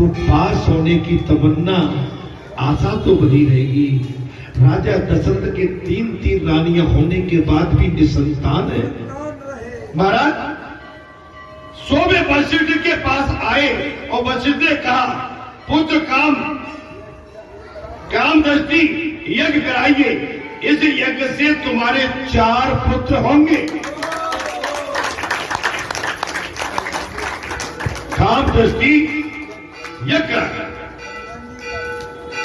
तो पास होने की तमन्ना, आशा तो बनी रहेगी। राजा दशरथ के 3 रानियां होने के बाद भी निसंतान है। महाराज, 100वें वशिष्ठ के पास आए और वशिष्ठ ने कहा, पुत्र काम दृष्टि यज्ञ कराइए, इस यज्ञ से तुम्हारे 4 पुत्र होंगे। काम दृष्टि यज्ञ।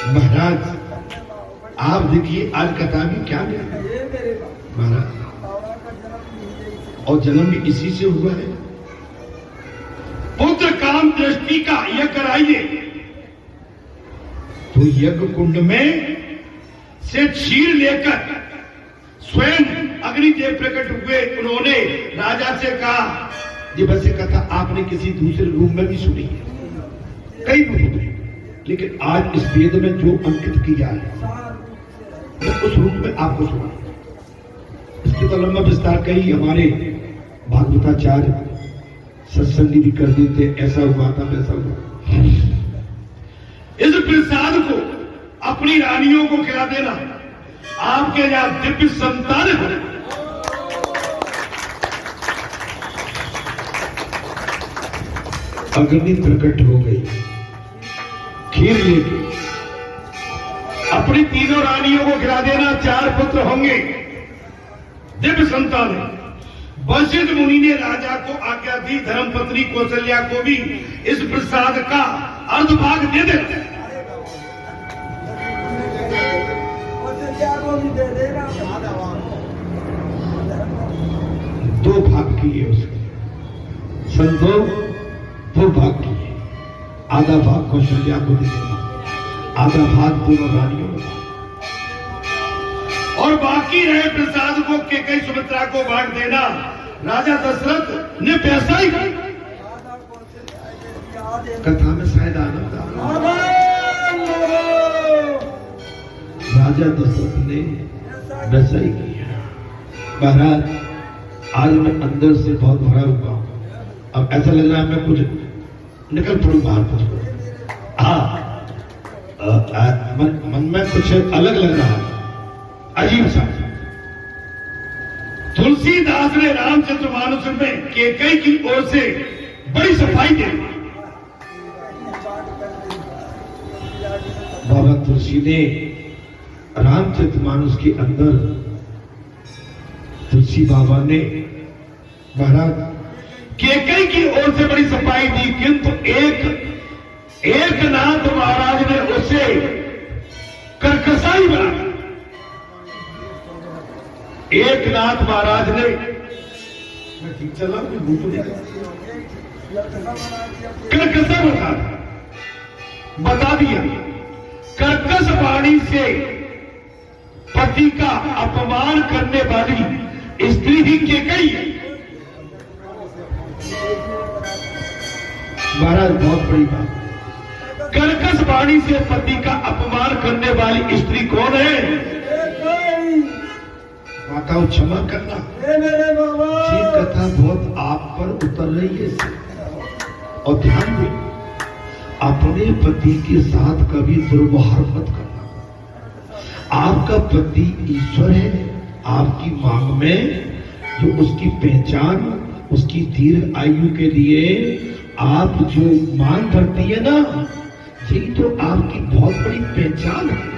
महाराज आप देखिए आज कथा में क्या है महाराज, और जन्म भी इसी से हुआ है। पुत्र काम दृष्टि का यज्ञ कराइए। तो यज्ञ कुंड में से क्षीर लेकर स्वयं अग्निदेव प्रकट हुए। उन्होंने राजा से कहा, ये वैसे कथा आपने किसी दूसरे रूप में भी सुनी है, कई रूप में, लेकिन आज इस वेद में जो अंकित किया है मैं उस रूप में आपको सुना। इसके तो लंबा विस्तार कई हमारे भागवताचार्य सत्संगी भी कर देते, ऐसा हुआ था वैसा हुआ। इस प्रसाद को अपनी रानियों को खिला देना, आपके यहां दिव्य संतान है। अग्नि प्रकट हो गई, खीर लेके अपनी 3 रानियों को खिला देना, 4 पुत्र होंगे, दिव्य संतान है। वशिष्ठ मुनि ने राजा को आज्ञा दी, धर्मपत्नी कौशल्या को भी इस प्रसाद का अर्धभाग दे देना। 2 भाग किए उसके, संतोष 2 भाग किए, आधा भाग कौशल्या को दे देना, आधा भाग दोनों रानियों को, और बाकी रहे प्रसाद को केकई सुमित्रा को बांट देना। राजा दशरथ ने पैसा ही कथा में शायद आनंद आ रहा है। राजा दशरथ ने वैसा ही किया। महाराज आज मैं अंदर से बहुत भरा हुआ हूं, अब ऐसा लग रहा है मैं कुछ निकल पड़ू बाहर कुछ। हाँ, मन में कुछ अलग लग रहा है, अजीब सा। तुलसीदास ने रामचरितमानस में केकई की ओर से बड़ी सफाई दी। बाबा तुलसी ने रामचरितमानस के अंदर, तुलसी बाबा ने महाराज केकई की ओर से बड़ी सफाई दी, किंतु एक नाथ महाराज ने उसे कर्कशाई बना। एक नाथ महाराज ने, मैं ठीक चल रहा हूं, कर्कश बता दिया। कर्कश वाणी से पति का अपमान करने वाली स्त्री ही केकई है। महाराज बहुत बड़ी बात। कर्कश वाणी से पति का अपमान करने वाली स्त्री कौन है? माताओं क्षमा करना, ये कथा बहुत आप पर उतर रही है। और ध्यान दो, अपने पति के साथ कभी दुर्व्यवहार मत करना। आपका पति ईश्वर है, आपकी मांग में जो उसकी पहचान, उसकी दीर्घ आयु के लिए आप जो मांग करती है ना, यही तो आपकी बहुत बड़ी पहचान है।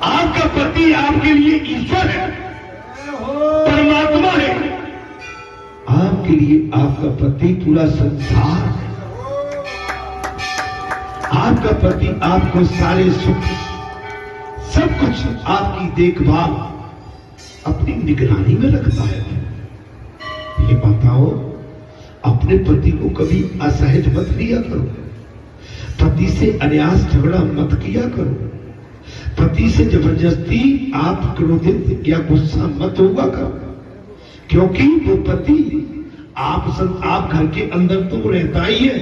आपका पति आपके लिए ईश्वर है, परमात्मा है। आपके लिए आपका पति पूरा संसार है। आपका पति आपको सारे सुख, सब कुछ आपकी देखभाल, अपनी निगरानी में रखता है। ये माताओं, अपने पति को कभी असहज मत लिया करो, पति से अनायास झगड़ा मत किया करो, पति से जबरदस्ती आप क्रोधित या गुस्सा मत हुआ करो, क्योंकि वो पति आप घर के अंदर तो रहता ही है,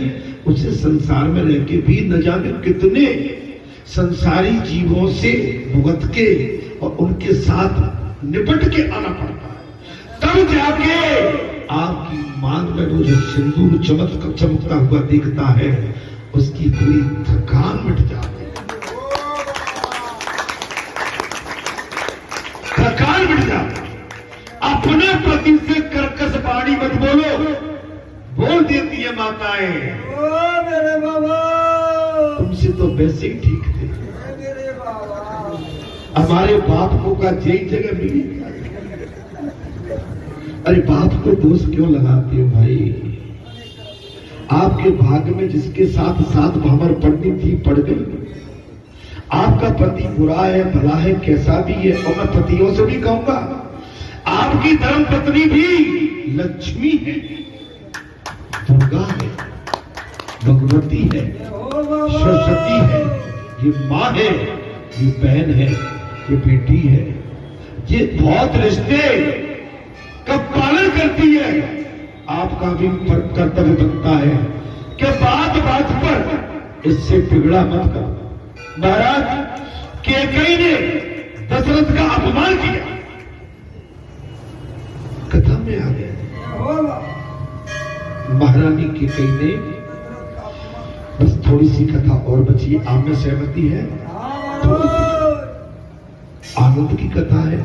उसे संसार में रह के भी न जाने कितने संसारी जीवों से भुगत के और उनके साथ निपट के आना पड़ता है, तब जाके आपकी मांग में वो जो सिंदूर चमकता हुआ दिखता है, उसकी पूरी थकान मिट जाती है, थकान मिट जाती। अपने पति से कर्कश वाणी मत बोलो, बोल देती है माताएं, मेरे बाबा, तुमसे तो वैसे ही ठीक थे, हमारे बाप को का यही जगह मिली। अरे बाप को दोष क्यों लगाते हो भाई? आपके भाग्य में जिसके साथ साथ भावर पढ़नी थी पढ़ गई। आपका पति बुरा है, भला है, कैसा भी है, और मैं पतियों से भी कहूंगा, आपकी धर्म पत्नी भी लक्ष्मी है, दुर्गा है, भगवती है, सरस्वती है, ये माँ है, ये बहन है, ये बेटी है, ये बहुत रिश्ते का पालन करती है। आपका भी कर्तव्य बनता है कि बात बात पर इससे बिगड़ा मत कर। महाराज कैकेयी ने दशरथ का अपमान किया, कथा में आ गया। महारानी कैकेयी ने, बस थोड़ी सी कथा और बची, आप में सहमति है? आनंद की कथा है,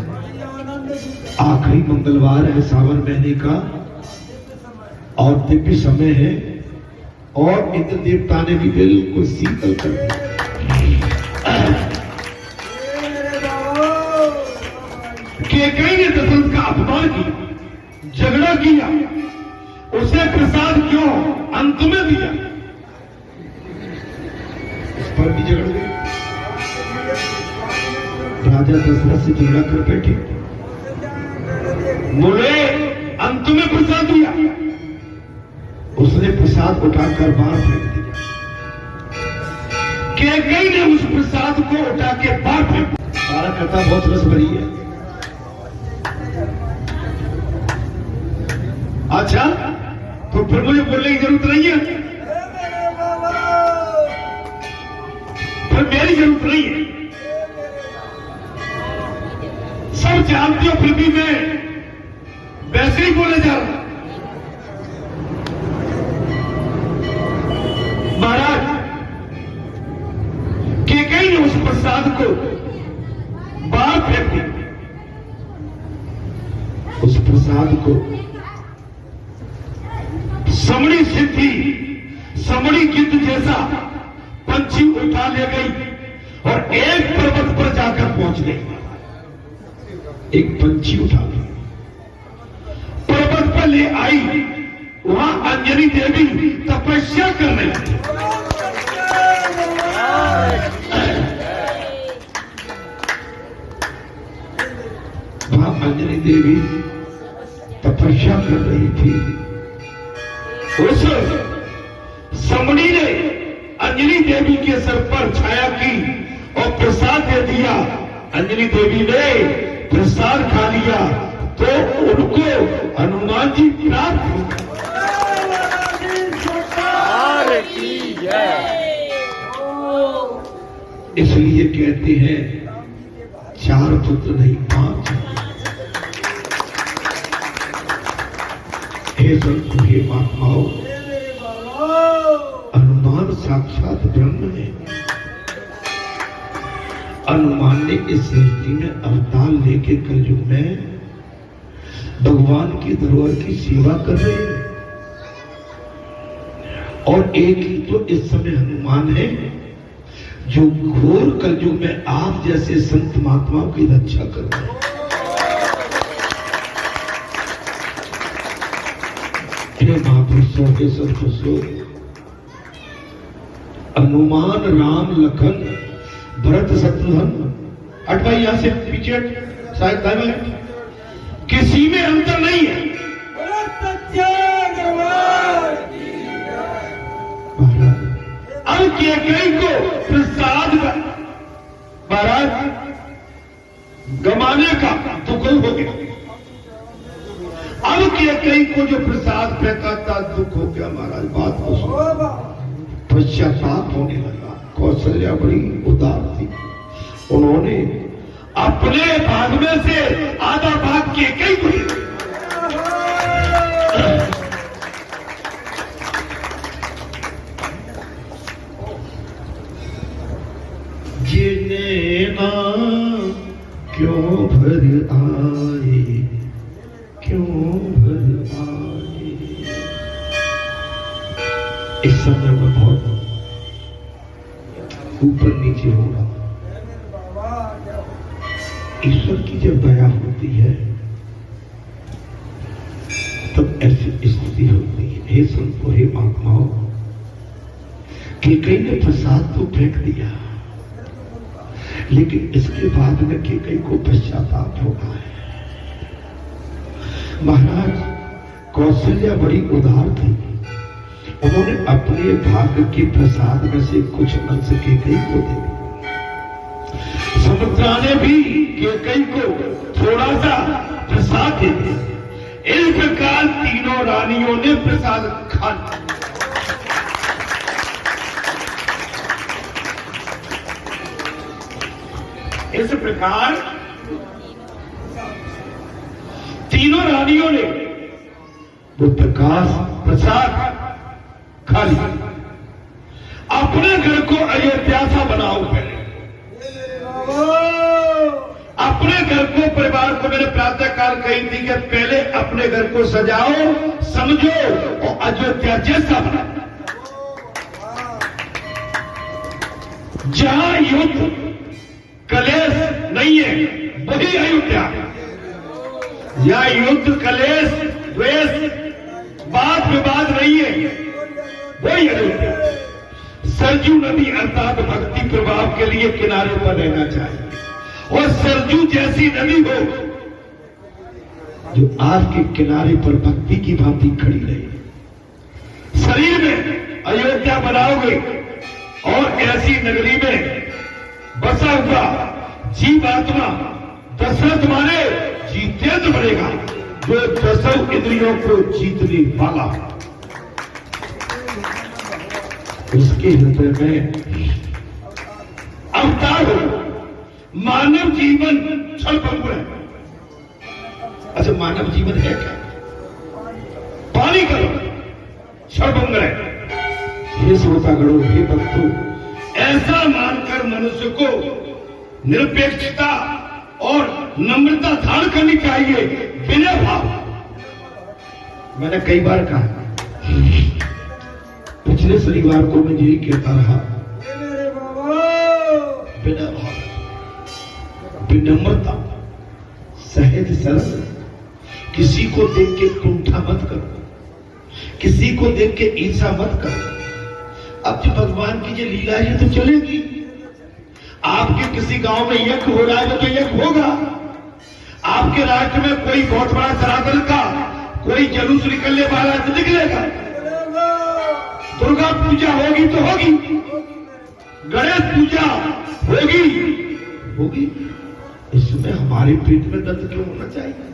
आखिरी मंगलवार है सावन महीने का और दिव्य समय है, और इंद्र देवता ने भी बिल्कुल शीतल कर दिया। कैकेयी ने दशरथ का अपमान किया, झगड़ा किया, उसे प्रसाद क्यों अंत में दिया, इस पर भी झगड़ गए। राजा दशरथ से झगड़ा कर बैठे, बोले अंत में प्रसाद दिया, उसने प्रसाद उठाकर बाहर फेंक दिया। कैकेयी ने उस प्रसाद को उठा के बाहर फेंक दिया। सारा कथा बहुत रस भरी है। अच्छा, तो फिर मुझे बोलने की जरूरत नहीं है, फिर मेरी जरूरत नहीं है, सब जानते हो, फिर भी मैं वैसे ही बोले जा रहा। महाराज कैकेयी ने उस प्रसाद को बाहर फेंक दिया, उस प्रसाद को समड़ी सिद्धि, समड़ी गिद्ध जैसा पंछी उठा ले गई और एक पर्वत पर जाकर पहुंच गई। एक पंछी उठा ली, पर्वत पर ले आई, वहां अंजनी देवी तपस्या कर रही थी। वहां अंजनी देवी तपस्या कर रही थी। उस समड़ी ने अंजनी देवी के सर पर छाया की और प्रसाद दे दिया। अंजनी देवी ने प्रसाद खा लिया तो उनको हनुमान जी प्राप्त हो गए। इसलिए कहते हैं 4 पुत्र नहीं 5। हे संतों, हे महात्माओं, हनुमान साक्षात ब्रह्म है। हनुमान ने इस सृष्टि में अवतार लेके कलयुग में भगवान की धरोहर की सेवा कर रहे हैं। और एक ही तो इस समय हनुमान है जो घोर कलयुग में आप जैसे संत महात्माओं की रक्षा कर रहे हैं। हे महापुरुषों, हे सत्पुरुषों, हनुमान राम लखन भरत शत्रुघ्न, हट भाई यहां से पीछे हट, शायद दाएं में, किसी में अंतर नहीं है। अब कैकेयी को प्रसाद महाराज गमाने का दुख हो गया। अब कैकेयी को जो प्रसाद फेंका था दुख हो गया महाराज। बात को सुनो, पश्चाताप होने लगा। कौशल्या बड़ी उदार थी, उन्होंने अपने भाग में से आधा भाग कैकेयी को इस समय में बहुत ऊपर नीचे हो रहा। ईश्वर की जब दया होती है तब ऐसी स्थिति होती है। हे संतो, हे महात्माओं, केकई ने प्रसाद तो फेंक दिया, लेकिन इसके बाद में केकई को पश्चाताप होता है। महाराज कौशल्या बड़ी उदार थी, उन्होंने अपने भाग्य के प्रसाद में से कुछ अंश केकई को दे दिया। सुमित्रा ने भी केकई को थोड़ा सा प्रसाद दे दिया। इस प्रकार तीनों रानियों ने प्रसाद खा लिया। इस प्रकार तीनों रानियों ने वो प्रसाद खा लिया। अपने घर को अयोध्या सा बनाओ। पहले अपने घर को, परिवार को मैंने प्रातः काल कही थी कि पहले अपने घर को सजाओ, समझो और अयोध्या जैसा बनाओ। जहां युद्ध कलेश नहीं है वही अयोध्या है। या युद्ध कलेश द्वेष वाद विवाद नहीं है वही अयोध्या। सरजू नदी अर्थात भक्ति प्रभाव के लिए किनारे पर रहना चाहिए, और सरजू जैसी नदी हो जो आज के किनारे पर भक्ति की भांति खड़ी रहे। शरीर में अयोध्या बनाओगे और ऐसी नगरी में बसा हुआ जीवात्मा दशरथ माने जितेंद्र बनेगा, जो दसों इंद्रियों को जीतने वाला। उसके हृदय में अवतार हो। मानव जीवन छलभंगुर है। अच्छा, मानव जीवन है क्या? पानी करो छलभंगुर है। हे श्रोतागणों, हे भक्तों, ऐसा मानकर मनुष्य को निरपेक्षता और नम्रता धारण करनी चाहिए, बिना भाव। मैंने कई बार कहा, पिछले शनिवार को मैं यही कहता रहा, बिना भाव, विनम्रता, सहज सरल, किसी को देख के कुंठा मत करो, किसी को देख के ईर्षा मत करो। अब जो भगवान की जो लीला है तो चलेगी। आपके किसी गांव में यज्ञ हो रहा है तो यज्ञ होगा। आपके राष्ट्र में कोई बहुत बड़ा सनातन का कोई जुलूस निकलने वाला है तो निकलेगा। दुर्गा पूजा होगी तो होगी, गणेश पूजा होगी। इसमें हमारे पेट में दर्द क्यों होना चाहिए?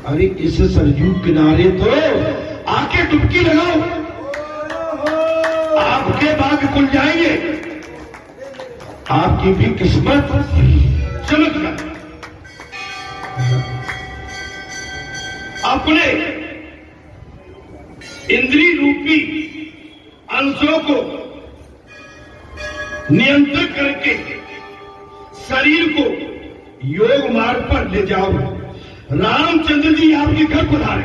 अरे इस सरयू किनारे तो आके डुबकी लगाओ, आपके भाग्य खुल जाएंगे, आपकी भी किस्मत चमक जाए। अपने इंद्रिय रूपी अंशों को नियंत्रित करके शरीर को योग मार्ग पर ले जाओ। रामचंद्र जी आपके घर पधारे।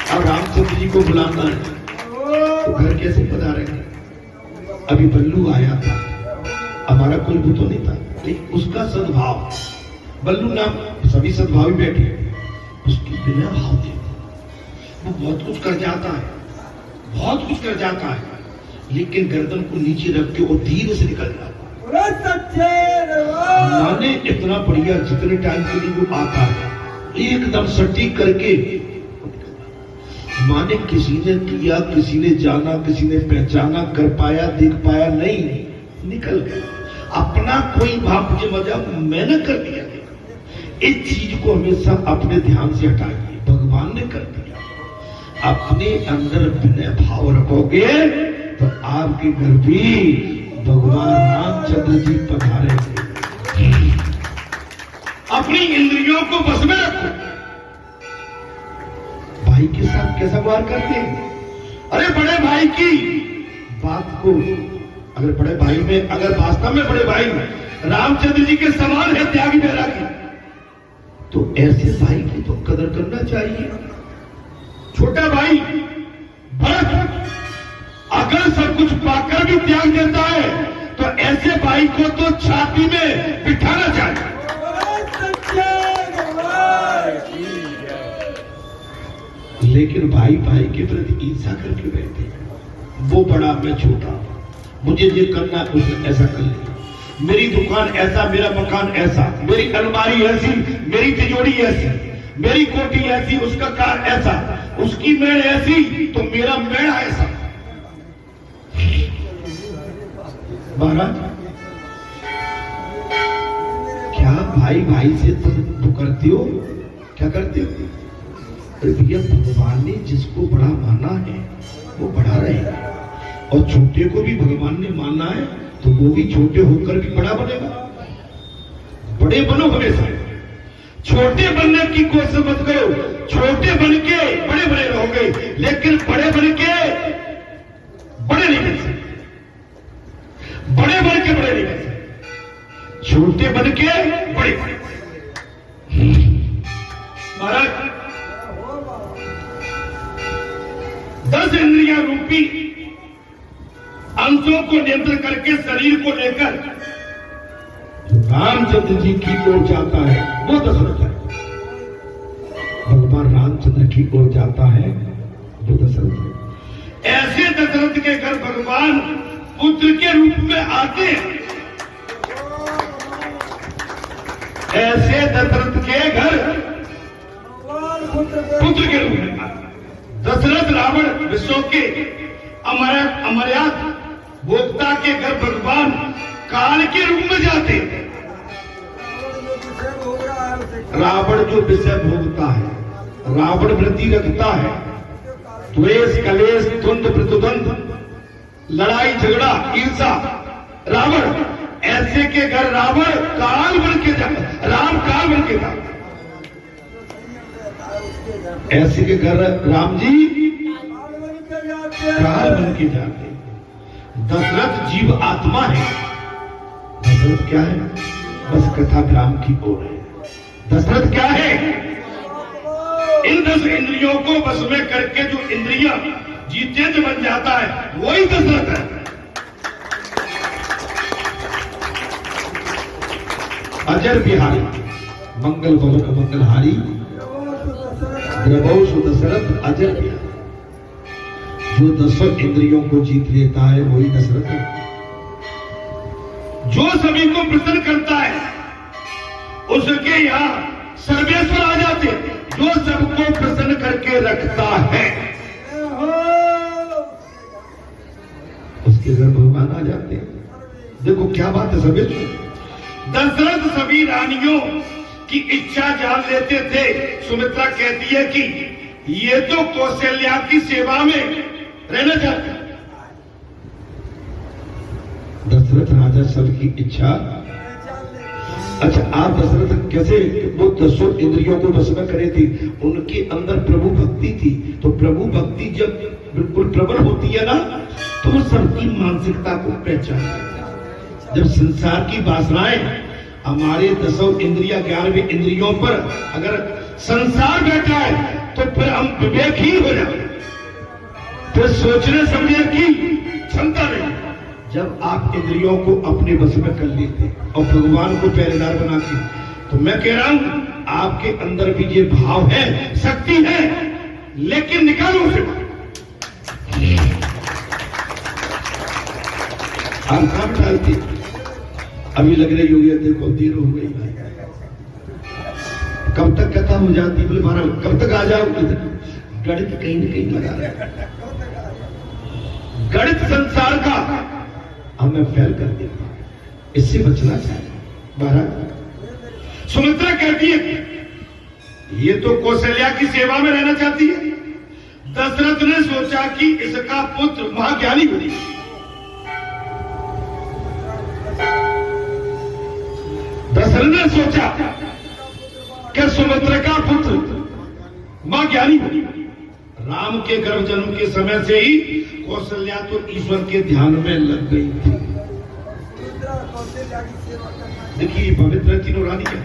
अब रामचंद्र जी को बुलाना है तो घर कैसे पधारेंगे? अभी बल्लू आया था, हमारा कोई भी तो नहीं था, लेकिन उसका सद्भाव, बल्लू नाम सभी सद्भावी बैठे, उसकी बिना भाव थे। वो बहुत कुछ कर जाता है, बहुत कुछ कर जाता है, लेकिन गर्दन को नीचे रख के वो धीरे से निकल जाता है। माने इतना बढ़िया, जितने टाइम के लिए वो आता है एकदम सटीक करके। माने किसी ने किया, किसी ने जाना, किसी ने पहचाना, कर पाया, देख पाया नहीं, निकल गया। अपना कोई भाव मुझे मजा मैंने कर दिया। इस चीज को हमेशा अपने ध्यान से हटाइए। भगवान ने कर दिया, अपने अंदर विनय भाव रखोगे तो आपके घर भी भगवान रामचंद्र जी पधारेंगे। अपनी इंद्रियों को बस में रखो। भाई के साथ कैसा व्यवहार करते हैं? अरे बड़े भाई की बात को, अगर बड़े भाई में, अगर वास्तव में बड़े भाई रामचंद्र जी के समान है, त्यागी बैरागी, तो ऐसे भाई की तो कदर करना चाहिए। छोटा भाई भरत अगर सब कुछ पाकर भी त्याग देता है तो ऐसे भाई को तो छाती में बिठाना चाहिए। लेकिन भाई भाई के प्रति ईर्ष्या करके बैठे, वो बड़ा मैं छोटा, मुझे ये करना उसने ऐसा कर लिया, मेरी दुकान ऐसा, मेरा मकान ऐसा, मेरी अलमारी ऐसी, मेरी तिजोरी ऐसी, मेरी कोठी ऐसी, उसका कार ऐसा, उसकी मेड़ ऐसी तो मेरा मेड़ा ऐसा। महाराज क्या भाई भाई से तुम वो करते हो, क्या करते हो? अरे भैया भगवान ने जिसको बड़ा माना है वो बड़ा रहेगा, और छोटे को भी भगवान ने माना है तो वो भी छोटे होकर भी बड़ा बनेगा। बड़े बनो हमेशा, छोटे बनने की कोशिश मत करो। छोटे बन के बड़े बने रहोगे, लेकिन बड़े बन के बड़े नहीं बन सकते, बड़े बन के बड़े नहीं बन सकते, छोटे बन के बड़े। महाराज 10 इंद्रियां रूपी अंशों को नियंत्रण करके शरीर को लेकर रामचंद्र जी की ओर जाता है वो दशरथ है, भगवान रामचंद्र की ओर जाता है वो दशरथ है। ऐसे दशरथ के घर भगवान पुत्र के रूप में आते हैं, ऐसे दशरथ के घर पुत्र के रूप में आते। दशरथ रावण विश्व के अमर्याद भोक्ता के घर भगवान काल के रूप में जाते। रावण जो विषय भोगता है, रावण वृत्ति रखता है, द्वेष कलेश द्वंद प्रतिद्वंद लड़ाई झगड़ा ईर्षा, रावण ऐसे के घर रावण काल बन के जाता, राम काल बन के जाता। ऐसे के घर राम जी काल बन के जाते। दशरथ जीव आत्मा है, दशरथ क्या है? बस कथा राम की ओर है। दशरथ क्या है? इन 10 इंद्रियों को बस में करके जो इंद्रियां जितेंद्र बन जाता है वही दशरथ है। अजर बिहारी मंगल भवन मंगलहारी द्रवौ सुदशरथ अजर बिहारी। जो 10 इंद्रियों को जीत लेता है वही दशरथ है। जो सभी को प्रसन्न करता है उसके यहाँ सर्वेश्वर आ जाते हैं। जो सबको प्रसन्न करके रखता है उसके घर भगवान आ जाते हैं। देखो क्या बात है सर्वेश्वर। दशरथ सभी रानियों की इच्छा जान लेते थे। सुमित्रा कहती है कि ये तो कौशल्या की सेवा में रहना चाहते। दशरथ राजा सबकी इच्छा। अच्छा आप दशरथ कैसे वो 10 इंद्रियों को बस में करे थी, उनके अंदर प्रभु भक्ति थी। तो प्रभु भक्ति जब बिल्कुल प्रबल होती है ना तो वो सबकी मानसिकता को पहचान। जब संसार की वासनाएं हमारे 10 इंद्रिया 11वीं इंद्रियों पर अगर संसार बैठा है तो फिर हम विवेकहीन हो जाते, फिर सोचने समझने की क्षमता नहीं। जब आप इंद्रियों को अपने बस में कर लेते और भगवान को पहरेदार बना के, तो मैं कह रहा हूं आपके अंदर भी ये भाव है, शक्ति है, लेकिन निकालो उसे। आप काम डालते अभी लग रही होगी देखो देर हो गई भाई, कब तक कथा हो जाती? बोले महाराज कब तक आ जाओ? गणित कहीं न कहीं लगा रहा, गणित संसार का हमें फेल कर देता, इससे बचना चाहिए। महाराज सुमित्रा कहती है कि ये तो कौशल्या की सेवा में रहना चाहती है। दशरथ ने सोचा कि इसका पुत्र महाज्ञानी बनेगा। दशरथ ने सोचा कि सुमित्रा का पुत्र महाज्ञानी बनेगा। राम के गर्भ जन्म के समय से ही कौशल्या तो ईश्वर के ध्यान में लग गई थी। देखिए पवित्र तीनों रानी है,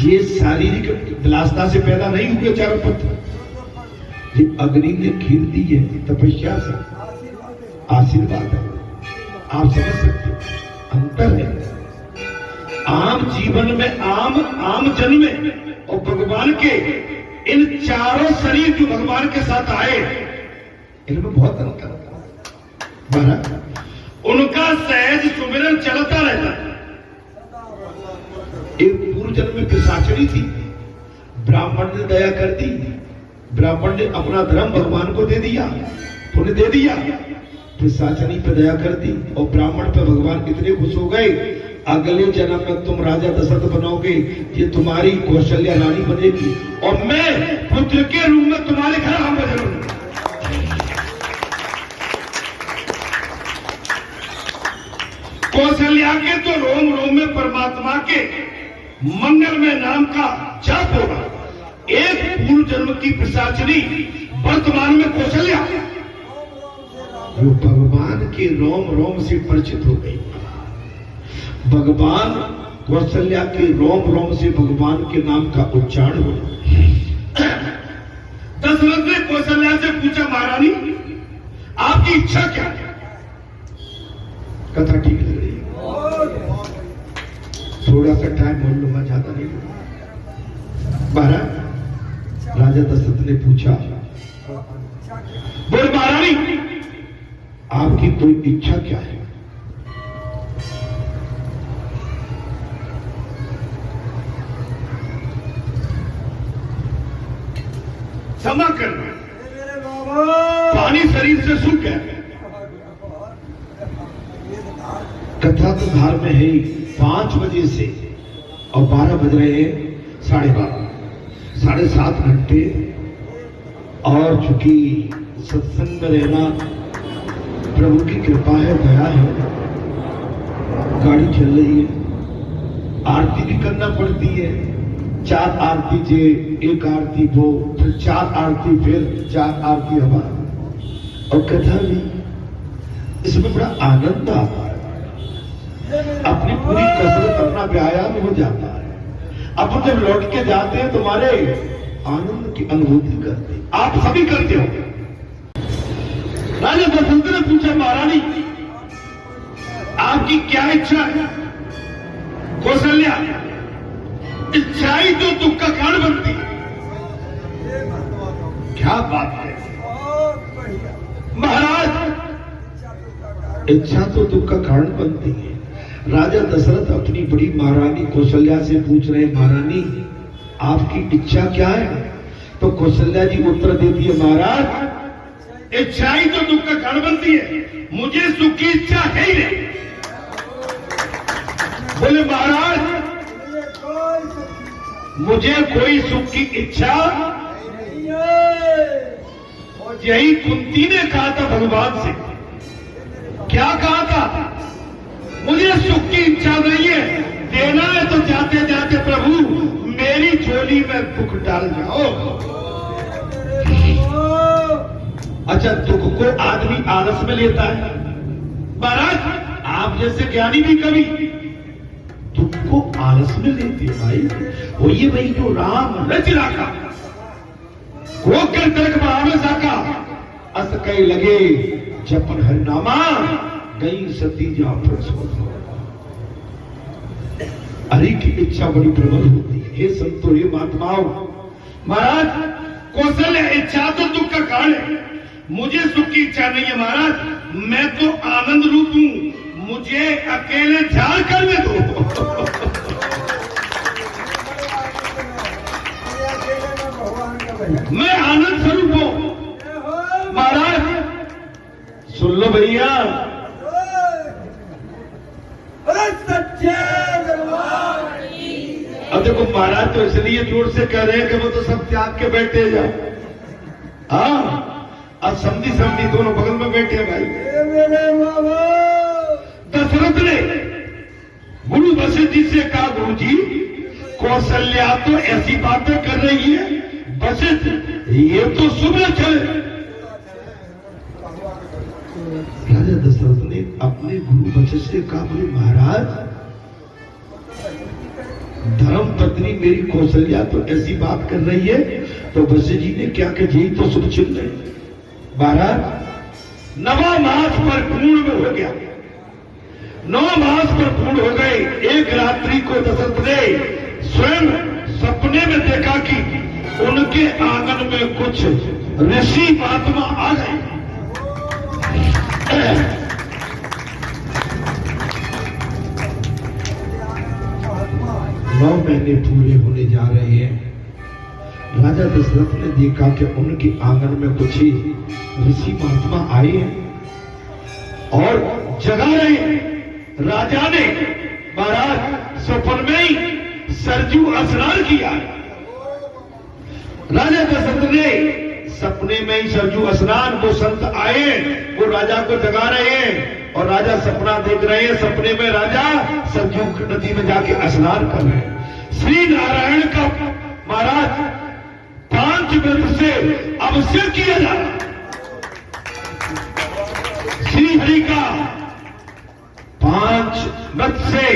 ये शारीरिक विलासता से पैदा नहीं हुए चारों पुत्र, ये अग्नि ने खीर दी है तपस्या से, आशीर्वाद है। आप समझ सकते हो अंतर है आम जीवन में, आम जन्म में और भगवान के इन चारों शरीर जो भगवान के साथ आए इनमें बहुत अंतर है। उनका सहज सुमिरन चलता रहता है। एक पूर्व जन्म में पिशाचनी थी, ब्राह्मण ने दया कर दी, ब्राह्मण ने अपना धर्म भगवान को दे दिया, पुण्य दे दिया, पिशाचनी पे दया कर दी और ब्राह्मण पे भगवान इतने खुश हो गए, अगले जन्म में तुम राजा दशरथ बनोगे, ये तुम्हारी कौशल्या रानी बनेगी और मैं पुत्र के रूप में तुम्हारे घर आऊंगा जरूर। कौशल्या के तो रोम रोम में परमात्मा के मंगलमय नाम का जाप होगा। एक पूर्व जन्म की पिशाचनी वर्तमान में कौशल्या जो भगवान के रोम रोम से परिचित हो गई। भगवान कौशल्या के रोम रोम से भगवान के नाम का उच्चारण हो। दशरथ ने कौशल्या से पूछा, महारानी आपकी इच्छा क्या है? कथा ठीक लग रही है, थोड़ा सा टाइम बोल लूंगा, ज्यादा नहीं लूंगा। महाराज राजा दशरथ ने पूछा, बोल महारानी आपकी कोई इच्छा क्या है? क्षमा करना, पानी शरीर से सूख गया। कथा तो धार में है 5 बजे से और 12 बज रहे हैं 12:30, 7.5 घंटे। और चूंकि सत्संग में रहना प्रभु की कृपा है, दया है, गाड़ी चल रही है, आरती भी करना पड़ती है। 4 आरती जे, 1 आरती वो, फिर 4 आरती, फिर 4 आरती हवा और कथा भी। इसमें बड़ा आनंद आता है, अपनी पूरी कसरत, अपना व्यायाम हो जाता है। अब जब लौट के जाते हैं तुम्हारे आनंद की अनुभूति करते हैं। आप सभी करते हो। राजा दशरथ ने पूछा, महारानी आपकी क्या इच्छा है? कौशल्या, इच्छा ही तो दुख का कारण बनती है। क्या बात है महाराज, इच्छा तो दुख का कारण बनती है। राजा दशरथ अपनी बड़ी महारानी कौशल्या से पूछ रहे, महारानी आपकी इच्छा क्या है? तो कौशल्या जी उत्तर देती है, महाराज इच्छा ही तो दुख का कारण बनती है, मुझे सुख की इच्छा है ही नहीं। बोले महाराज मुझे कोई सुख की इच्छा नहीं है। और यही कुंती ने कहा था भगवान से। क्या कहा था? मुझे सुख की इच्छा नहीं है, देना है तो जाते जाते प्रभु मेरी झोली में दुख डाल जाओ। अच्छा, दुख को आदमी आलस में लेता है। महाराज आप जैसे ज्ञानी भी कभी दुख को आलस में लेते हैं भाई। वो ये भाई जो राम रच राखा वो कर तर्क बढ़ावे साका अस कई लगे जपन हरिनामा गई सती जा पर। हरि की इच्छा बड़ी प्रबल होती है। हे संतो, हे महात्माओं, महाराज कौशल्या इच्छा तो दुख का कारण है, मुझे सुख की इच्छा नहीं है। महाराज मैं तो आनंद रूप हूं, मुझे अकेले झाड़ करने दो। मैं आनंद स्वरूप हूं। महाराज सुन लो भैया, अब देखो महाराज तो इसलिए जोर से कह रहे हैं कि वो तो सब त्याग के बैठे जा। हाँ, अब समझी दोनों बगल में बैठे भाई। दशरथ ने गुरु वशिष्ठ जी से कहा, गुरु जी कौशल्या तो ऐसी बातें कर रही है, वशिष्ठ ये तो शुभ लक्षण है। राजा दशरथ ने अपने गुरु वशिष्ठ से कहा, बोले महाराज धर्म पत्नी पत्नी मेरी कौशल्या तो ऐसी बात कर रही है, तो वशिष्ठ जी ने क्या कि यही तो शुभ चिन्ह है। महाराज 9 मास पर पूर्ण में हो गया, 9 मास पर पूर्ण हो गए। एक रात्रि को दशरथ ने स्वयं सपने में देखा कि उनके आंगन में कुछ ऋषि महात्मा आ गए। 9 महीने पूरे होने जा रहे हैं। राजा दशरथ ने देखा कि उनके आंगन में कुछ ही ऋषि महात्मा आए हैं और जगा रहे हैं। राजा ने महाराज सपन में ही सरजू स्नान किया। राजा दशरथ ने सपने में ही सरजू स्नान, वो संत आए, वो राजा को जगा रहे हैं और राजा सपना देख रहे हैं। सपने में राजा सरजू नदी में जाके स्नान कर रहे हैं। श्री नारायण का महाराज 5 व्रत से अवश्य किया जा रहा। श्री हरि का 5 व्रत से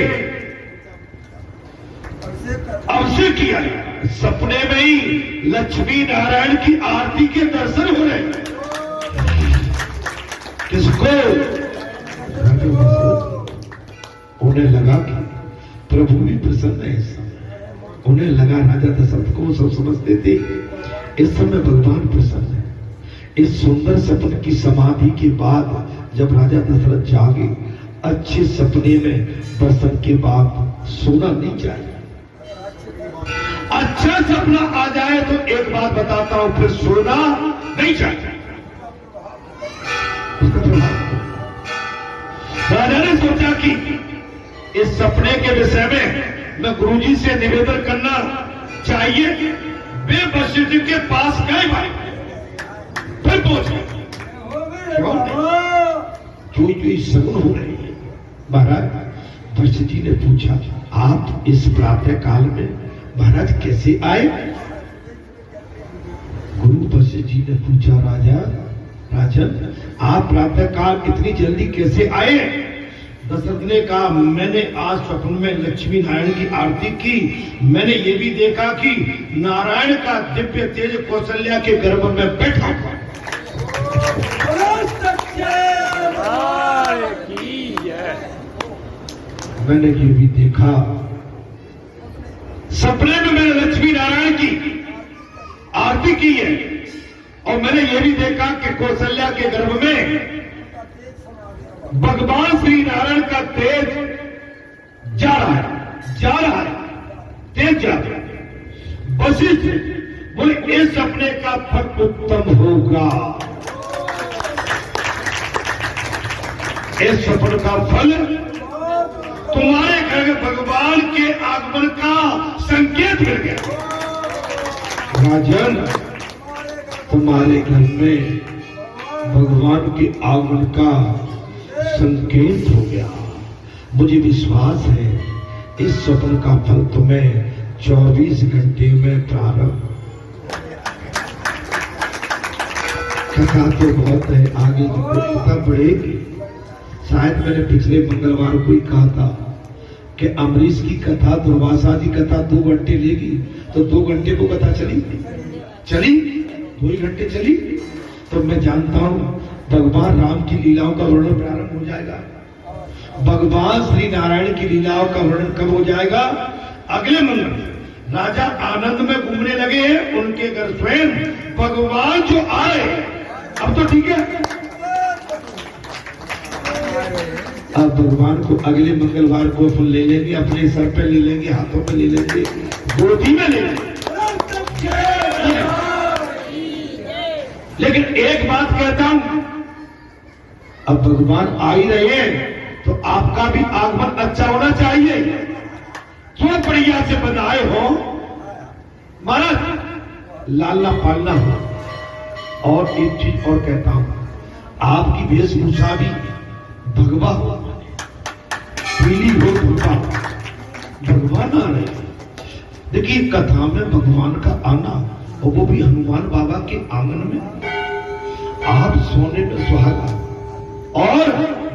अवश्य किया गया। सपने में ही लक्ष्मी नारायण की आरती के दर्शन हो रहे हैं। किसको? उन्हें लगा कि प्रभु भी प्रसन्न है इस समय। उन्हें लगा, राजा दशरथ को सब समझते थे इस समय भगवान प्रसन्न है। इस सुंदर सपने की समाधि के बाद जब राजा दशरथ जागे, अच्छे सपने में दर्शन के बाद सोना नहीं चाहिए। अच्छा सपना आ जाए तो एक बात बताता हूं, फिर सोना नहीं चाहिए। राजा ने सोचा कि इस सपने के विषय में मैं गुरुजी से निवेदन करना चाहिए। वे वशिष्ठ के पास गए भाई, फिर पूछे जो सगुन हो रही है। महाराज वशिष्ठ जी ने पूछा, आप इस प्रातः काल में महाराज कैसे आए? गुरु वशिष्ठ जी ने पूछा, राजन आप प्रातः काल इतनी जल्दी कैसे आए? दशरथ ने कहा, मैंने आज स्वप्न में लक्ष्मी नारायण की आरती की। मैंने ये भी देखा कि नारायण का दिव्य तेज कौशल्या के गर्भ में बैठा हुआ। मैंने ये भी देखा, सपने में मैंने लक्ष्मी नारायण की आरती की है और मैंने ये भी देखा कि कौशल्या के गर्भ में भगवान श्री नारायण का तेज जा रहा है, तेज जा रहा है। वशिष्ठ बोले, इस सपने का फल उत्तम होगा। इस सपने का फल तुम्हारे घर में भगवान के आगमन का संकेत मिल गया। राजन, तुम्हारे घर में भगवान के आगमन का संकेत हो गया। मुझे विश्वास है इस स्वप्न का फल तुम्हें 24 घंटे में प्रारंभ। कथा तो बहुत है, आगे जो कथा बढ़ेगी। शायद मैंने पिछले मंगलवार को ही कहा था कि अमरीश की कथा, दुर्वासा की कथा 2 घंटे लेगी, तो 2 घंटे को कथा चली 2 ही घंटे चली। तो मैं जानता हूं भगवान राम की लीलाओं का वर्णन प्रारंभ हो जाएगा। भगवान श्री नारायण की लीलाओं का वर्णन कब हो जाएगा? अगले मंगल। राजा आनंद में घूमने लगे हैं, उनके घर स्वयं भगवान जो आए। अब तो ठीक है, अब भगवान को अगले मंगलवार को अपन ले लेंगे, अपने सर पे ले लेंगे, हाथों पे ले लेंगे, गोदी में ले लेंगे। लेकिन एक बात कहता हूं, अब भगवान आ ही रहे हैं तो आपका भी आगमन अच्छा होना चाहिए। क्यों बढ़िया से बनाए हो महाराज, लालना पालना हो। और एक चीज और कहता हूं, आपकी वेशभूषा भी भगवा हो, पीली हो, भगवान आ रहे। देखिए कथा में भगवान का आना, और वो भी हनुमान बाबा के आंगन में। आप सोने में सुहागा और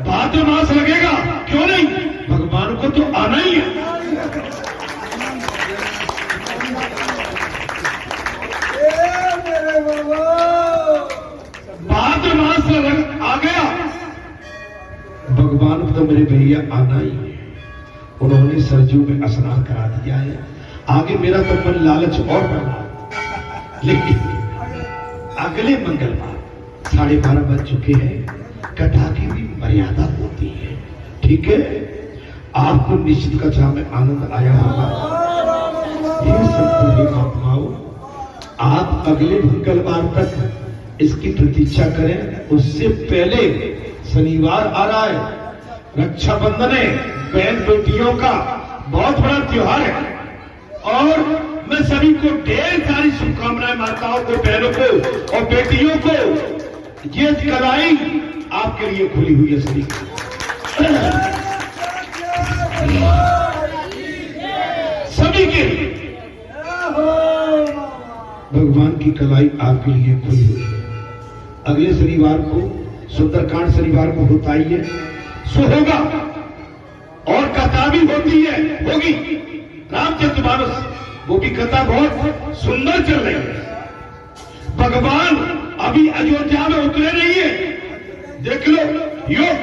भाद्र मास लगेगा, क्यों नहीं? भगवान को तो आना ही है। तो मेरे भैया आना ही है। उन्होंने सरजू में स्नान करा दिया है। आगे मेरा तो मन लालच और बढ़ा, लेकिन अगले मंगलवार 12:30 बज चुके हैं। कथा की भी मर्यादा होती है, ठीक है? आपको निश्चित कथा में आनंद आया होगा। ये सब महात्माओं, आप अगले मंगलवार तक इसकी प्रतीक्षा करें। उससे पहले शनिवार आ रहा है, रक्षाबंधन है, बहन बेटियों का बहुत बड़ा त्योहार है, और मैं सभी को ढेर सारी शुभकामनाएं, माताओं को, बहनों को और बेटियों को। ये कलाई आपके लिए खुली हुई है सभी की। सभी के लिए भगवान की कलाई आपके लिए खुली हुई है। अगले शनिवार को सुंदरकांड शनिवार को होता ही है, सो होगा, और कथा भी होती है, होगी। रामचरितमानस, वो भी कथा बहुत सुंदर चल रही है। भगवान अभी अयोध्या में उतरे नहीं है, देख लो। योग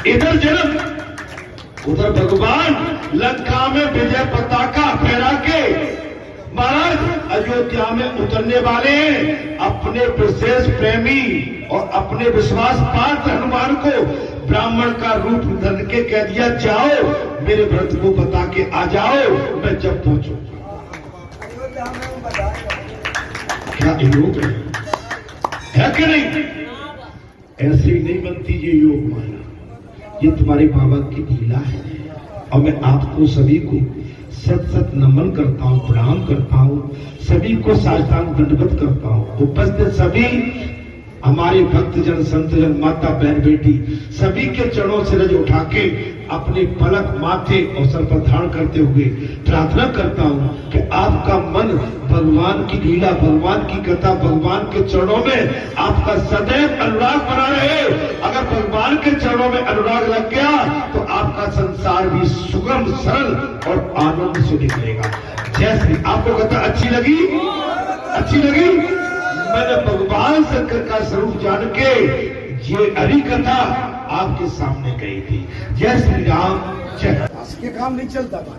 इधर जन्म, उधर भगवान लंका में विजय पताका फहरा के महाराज अयोध्या में उतरने वाले हैं। अपने विशेष प्रेमी और अपने विश्वास पात्र हनुमान को ब्राह्मण का रूप धर के कह दिया, जाओ मेरे व्रत को बता के आ जाओ, मैं जब पहुंचू। क्या योग है कि नहीं? ऐसे ही नहीं बनती ये योग माया, ये तुम्हारे बाबा की लीला है। और मैं आपको सभी को सत सत नमन करता हूं, प्रणाम करता हूं, सभी को साष्टांग दंडवत करता हूं। उपस्थित सभी हमारे भक्तजन, संतजन, माता, बहन, बेटी, सभी के चरणों से रज उठा के अपने पलक माथे और सर पर धारण करते हुए प्रार्थना करता हूं कि आपका मन भगवान की लीला, भगवान की कथा, भगवान के चरणों में आपका सदैव अनुराग बना रहे। अगर भगवान के चरणों में अनुराग लग गया तो आपका संसार भी सुगम, सरल और आनंद से निकलेगा। जैसे आपको कथा अच्छी लगी? अच्छी लगी? मैंने भगवान शंकर का स्वरूप जान के ये हरि कथा आपके सामने गई थी। जय श्री राम, जय। के काम नहीं चलता था।